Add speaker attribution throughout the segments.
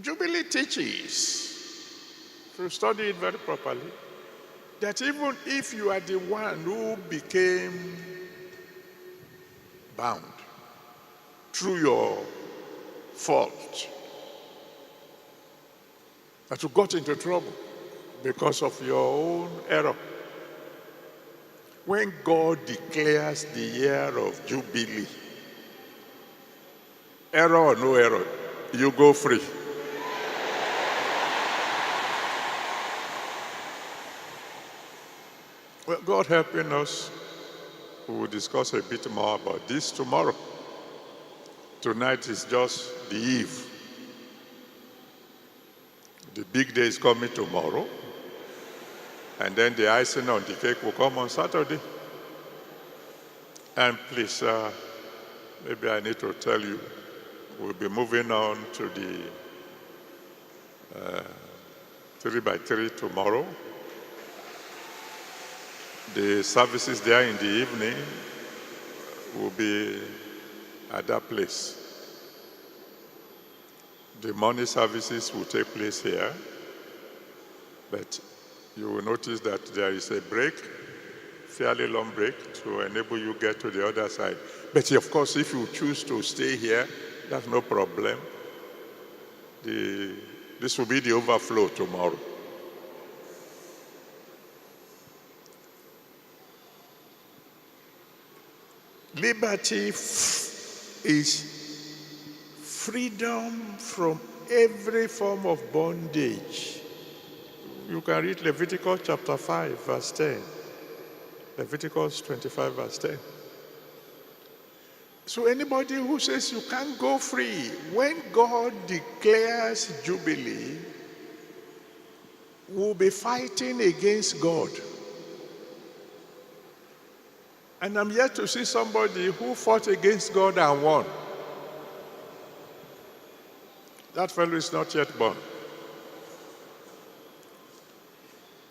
Speaker 1: Jubilee teaches, if you study it very properly, that even if you are the one who became bound through your fault, that you got into trouble because of your own error, when God declares the year of Jubilee, error or no error, you go free. Well, God helping us, we will discuss a bit more about this tomorrow. Tonight is just the eve. The big day is coming tomorrow, and then the icing on the cake will come on Saturday. And please, maybe I need to tell you, we'll be moving on to the 3x3 tomorrow. The services there in the evening will be at that place. The morning services will take place here, but you will notice that there is a break, fairly long break, to enable you get to the other side. But of course, if you choose to stay here, that's no problem. This will be the overflow tomorrow. Liberty is freedom from every form of bondage. You can read Leviticus chapter 5, verse 10. Leviticus 25, verse 10. So anybody who says you can't go free, when God declares Jubilee, will be fighting against God. And I'm yet to see somebody who fought against God and won. That fellow is not yet born.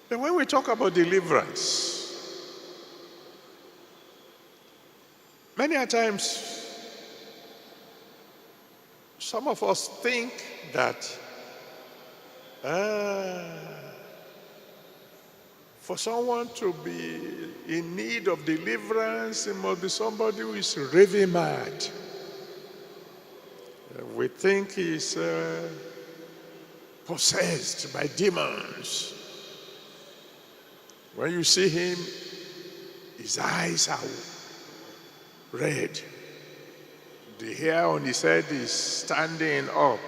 Speaker 1: But when we talk about deliverance, many a times, some of us think that for someone to be in need of deliverance, it must be somebody who is raving mad. We think he's possessed by demons. When you see him, his eyes are red. The hair on his head is standing up.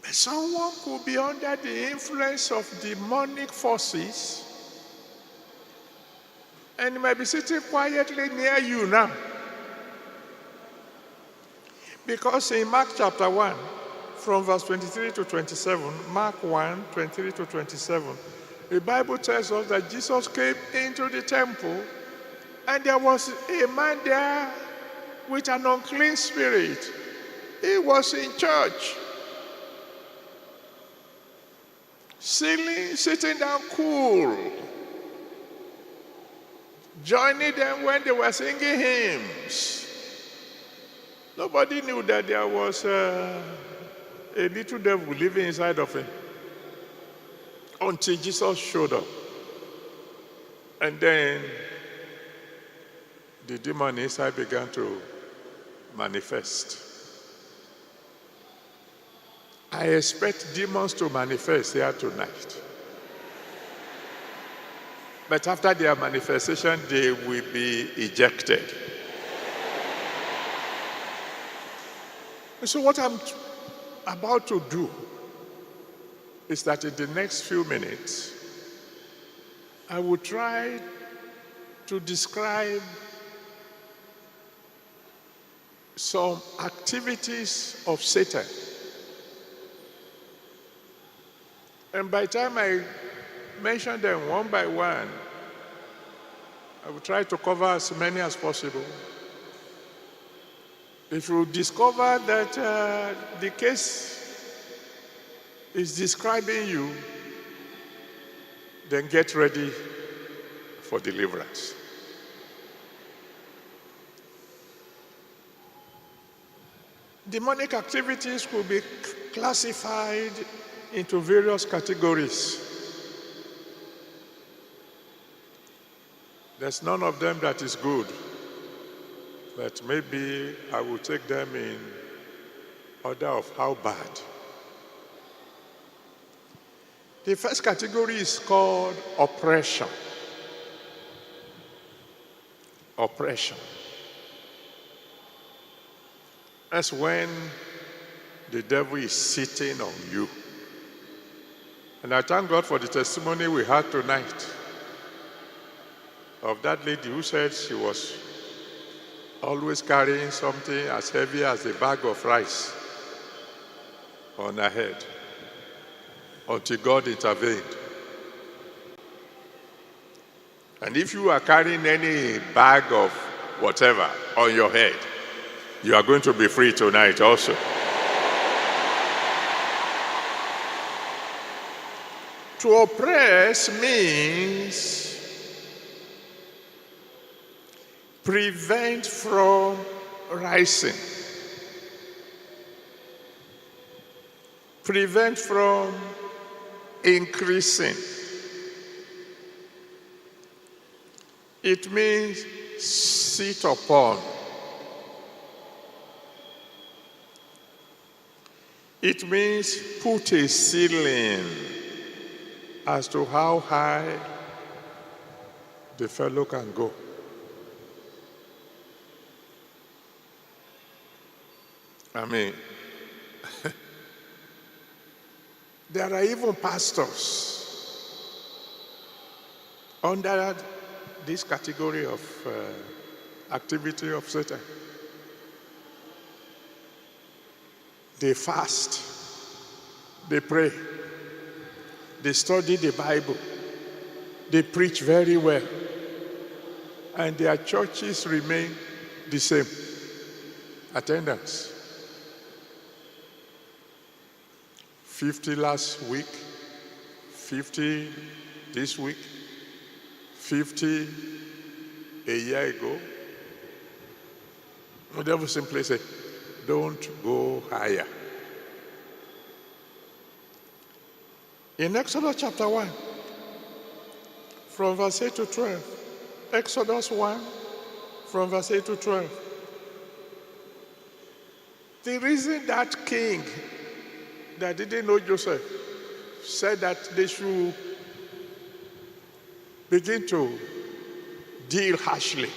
Speaker 1: Someone could be under the influence of demonic forces, and he might be sitting quietly near you now. Because in Mark chapter 1, from verse 23 to 27, Mark 1, 23 to 27, the Bible tells us that Jesus came into the temple, and there was a man there with an unclean spirit. He was in church, sitting down cool, joining them when they were singing hymns. Nobody knew that there was a little devil living inside of him until Jesus showed up. And then the demon inside began to manifest. I expect demons to manifest here tonight. But after their manifestation, they will be ejected. And so what I'm about to do is that in the next few minutes, I will try to describe some activities of Satan. And by the time I mention them one by one, I will try to cover as many as possible. If you discover that the case is describing you, then get ready for deliverance. Demonic activities could be classified into various categories. There's none of them that is good, but maybe I will take them in order of how bad. The first category is called oppression. Oppression. That's when the devil is sitting on you. And I thank God for the testimony we had tonight of that lady who said she was always carrying something as heavy as a bag of rice on her head until God intervened. And if you are carrying any bag of whatever on your head, you are going to be free tonight also. To oppress means prevent from rising, prevent from increasing. It means sit upon. It means put a ceiling as to how high the fellow can go. I mean, there are even pastors under this category of activity of Satan. They fast, they pray, they study the Bible, they preach very well, and their churches remain the same. Attendance. 50 last week, 50 this week, 50 a year ago. The devil simply said, don't go higher. In Exodus chapter 1, from verse 8 to 12, Exodus 1, from verse 8 to 12, the reason that king that didn't know Joseph said that they should begin to deal harshly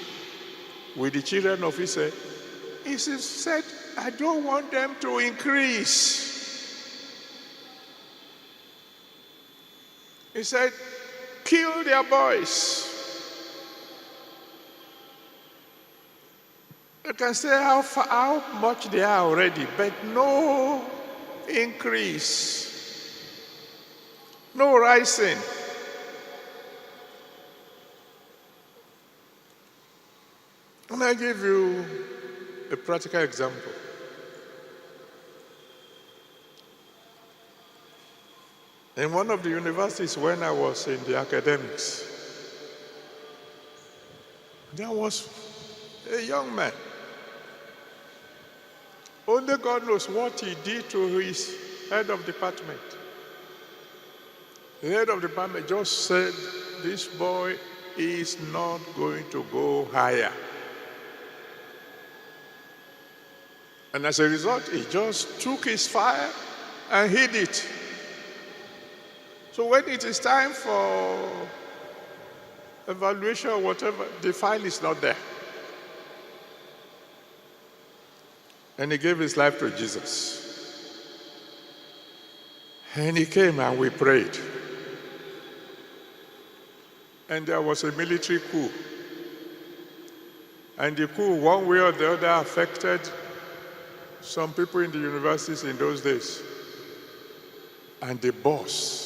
Speaker 1: with the children of Israel, he said, I don't want them to increase. He said, kill their boys. You can say how much they are already, but no increase, no rising. And I give you a practical example. In one of the universities when I was in the academics, there was a young man. Only God knows what he did to his head of department. The head of the department just said, this boy is not going to go higher. And as a result, he just took his file and hid it. So when it is time for evaluation or whatever, the file is not there. And he gave his life to Jesus. And he came and we prayed. And there was a military coup. And the coup, one way or the other, affected some people in the universities in those days. And the boss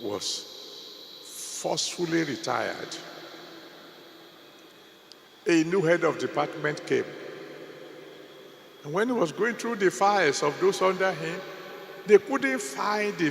Speaker 1: was forcefully retired. A new head of department came. And when he was going through the files of those under him, they couldn't find the